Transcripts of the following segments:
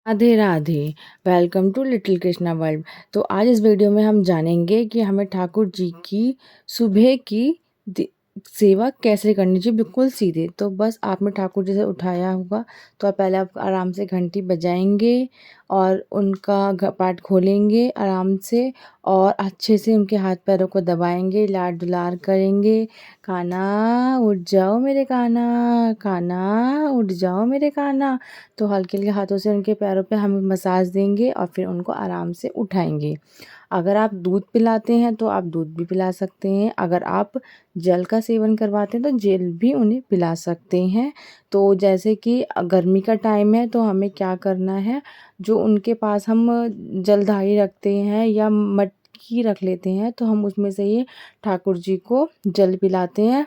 Radhe Radhe. Welcome to little Krishna world. तो आज इस वीडियो में हम जानेंगे कि हमें ठाकुर जी की सुबह की सेवा कैसे करनी चाहिए, बिल्कुल सीधे। तो बस आपने ठाकुर जी से उठाया होगा तो आप पहले आप आराम से घंटी बजाएंगे और उनका पाठ खोलेंगे आराम से और अच्छे से उनके हाथ पैरों को दबाएंगे, लाड दुलार करेंगे। कान्हा उठ जाओ मेरे कान्हा, कान्हा उठ जाओ मेरे कान्हा। तो हल्के हल्के हाथों से उनके पैरों पे हम मसाज देंगे और फिर उनको आराम से उठाएंगे। अगर आप दूध पिलाते हैं तो आप दूध भी पिला सकते हैं, अगर आप जल का सेवन करवाते हैं तो जल भी उन्हें पिला सकते हैं। तो जैसे कि गर्मी का टाइम है तो हमें क्या करना है, जो उनके पास हम जलधारी रखते हैं या मटकी रख लेते हैं तो हम उसमें से ये ठाकुर जी को जल पिलाते हैं।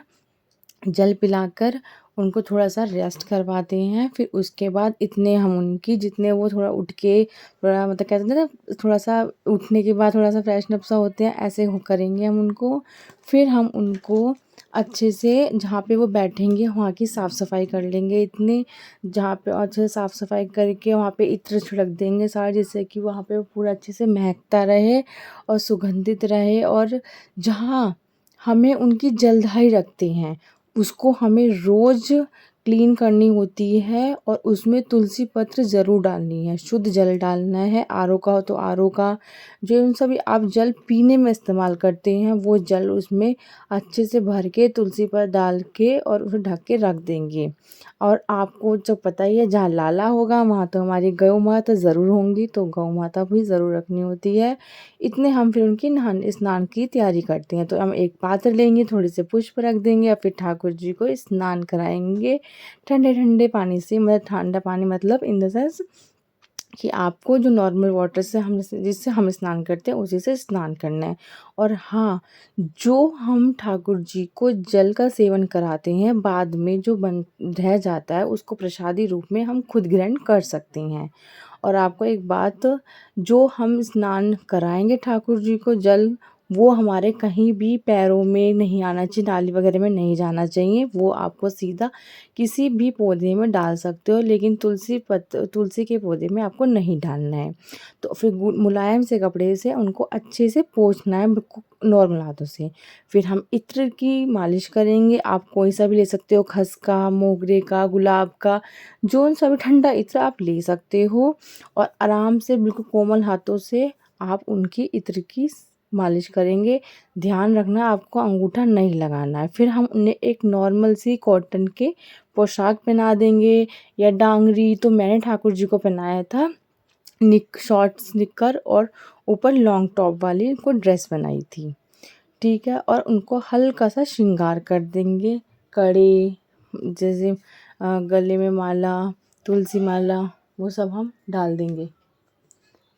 जल पिलाकर उनको थोड़ा-सा रेस्ट करवाते हैं। फिर उसके बाद इतने हम उनकी जितने वो थोड़ा उठ के थोड़ा मतलब कहते हैं ना, थोड़ा-सा उठने के बाद थोड़ा-सा फ्रेशन-अप सा होते हैं, ऐसे हो करेंगे हम उनको। फिर हम उनको अच्छे से जहाँ पे वो बैठेंगे वहाँ की साफ़-सफ़ाई कर लेंगे। इतने जहाँ पे अच्छे से साफ़-सफ़ाई करके वहाँ पे इत्र छिड़क देंगे सारा, जिससे कि वहाँ पे वो पूरा अच्छे से महकता रहे और सुगंधित रहे। और जहाँ हमें उनकी जलधारी रखते हैं उसको हमें रोज़ क्लीन करनी होती है और उसमें तुलसी पत्र ज़रूर डालनी है, शुद्ध जल डालना है। आरओ का हो तो आरओ का, जो उन सभी आप जल पीने में इस्तेमाल करते हैं वो जल उसमें अच्छे से भर के तुलसी पर डाल के और उसे ढक के रख देंगे। और आपको जो पता ही है, जहाँ लाला होगा वहाँ तो हमारी गौ माता ज़रूर होंगी, तो गौ माता भी ज़रूर रखनी होती है। इतने हम फिर उनकी स्नान की तैयारी करते हैं। तो हम एक पात्र लेंगे, थोड़े से पुष्प रख देंगे और फिर ठाकुर जी को स्नान कराएंगे ठंडे ठंडे पानी से। मतलब ठंडा पानी मतलब इन द सेंस कि आपको जो नॉर्मल वाटर से हम जिससे हम स्नान करते हैं उसी से स्नान करना है। और हाँ, जो हम ठाकुर जी को जल का सेवन कराते हैं बाद में जो बन रह जाता है उसको प्रसादी रूप में हम खुद ग्रहण कर सकते हैं। और आपको एक बात, जो हम स्नान कराएंगे ठाकुर जी को जल, वो हमारे कहीं भी पैरों में नहीं आना चाहिए, नाली वगैरह में नहीं जाना चाहिए। वो आपको सीधा किसी भी पौधे में डाल सकते हो, लेकिन तुलसी के पौधे में आपको नहीं डालना है। तो फिर मुलायम से कपड़े से उनको अच्छे से पोंछना है, बिल्कुल नॉर्मल हाथों से। फिर हम इत्र की मालिश करेंगे। आप कोई सा भी ले सकते हो, खस का, मोगरे का, गुलाब का, जो सा भी ठंडा इत्र आप ले सकते हो। और आराम से बिल्कुल कोमल हाथों से आप उनकी इत्र की मालिश करेंगे। ध्यान रखना आपको अंगूठा नहीं लगाना है। फिर हम उन्हें एक नॉर्मल सी कॉटन के पोशाक पहना देंगे या डांगरी। तो मैंने ठाकुर जी को पहनाया था शॉर्ट्स निक्कर और ऊपर लॉन्ग टॉप वाली उनको ड्रेस बनाई थी, ठीक है। और उनको हल्का सा श्रृंगार कर देंगे, कड़े जैसे गले में माला, तुलसी माला, वो सब हम डाल देंगे,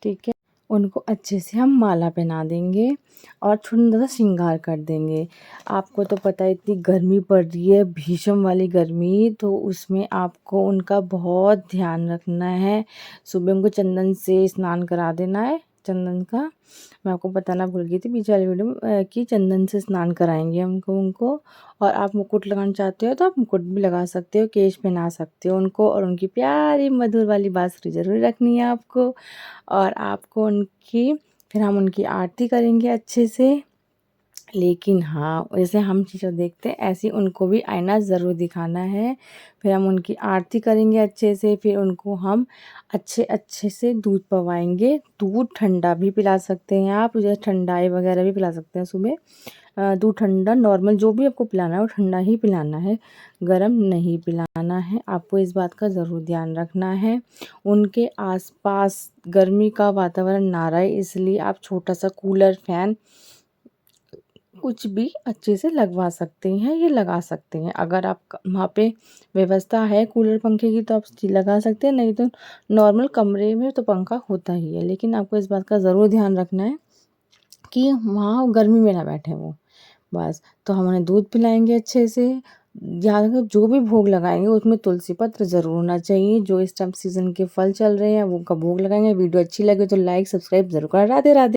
ठीक है। उनको अच्छे से हम माला पहना देंगे और सुंदर सा श्रृंगार कर देंगे। आपको तो पता है इतनी गर्मी पड़ रही है, भीषण वाली गर्मी, तो उसमें आपको उनका बहुत ध्यान रखना है। सुबह उनको चंदन से स्नान करा देना है। चंदन का मैं आपको बताना भूल गई थी पीछे वाली वीडियो में कि चंदन से स्नान कराएंगे उनको। और आप मुकुट लगाना चाहते हो तो आप मुकुट भी लगा सकते हो, केश पहना सकते हो उनको। और उनकी प्यारी मधुर वाली बांसुरी ज़रूर रखनी है आपको। और आपको उनकी फिर हम उनकी आरती करेंगे अच्छे से। लेकिन हाँ, जैसे हम चीज़ें देखते हैं ऐसे उनको भी आईना ज़रूर दिखाना है। फिर हम उनकी आरती करेंगे अच्छे से। फिर उनको हम अच्छे से दूध पवाएंगे। दूध ठंडा भी पिला सकते हैं आप, जैसे ठंडाई वगैरह भी पिला सकते हैं सुबह। दूध ठंडा नॉर्मल जो भी आपको पिलाना है वो ठंडा ही पिलाना है, गर्म नहीं पिलाना है। आपको इस बात का ज़रूर ध्यान रखना है। उनके आसपास गर्मी का वातावरण ना रहे, इसलिए आप छोटा सा कूलर, फैन कुछ भी अच्छे से लगवा सकते हैं, ये लगा सकते हैं। अगर आप वहाँ पे व्यवस्था है कूलर पंखे की तो आप लगा सकते हैं, नहीं तो नॉर्मल कमरे में तो पंखा होता ही है। लेकिन आपको इस बात का ज़रूर ध्यान रखना है कि वहाँ गर्मी में ना बैठे वो, बस। तो हम उन्हें दूध पिलाएंगे अच्छे से। याद रखो जो भी भोग लगाएंगे उसमें तुलसी पत्र ज़रूर होना चाहिए। जो इस टाइम सीज़न के फल चल रहे हैं वो का भोग लगाएंगे। वीडियो अच्छी लगे तो लाइक सब्सक्राइब ज़रूर करें। राधे राधे।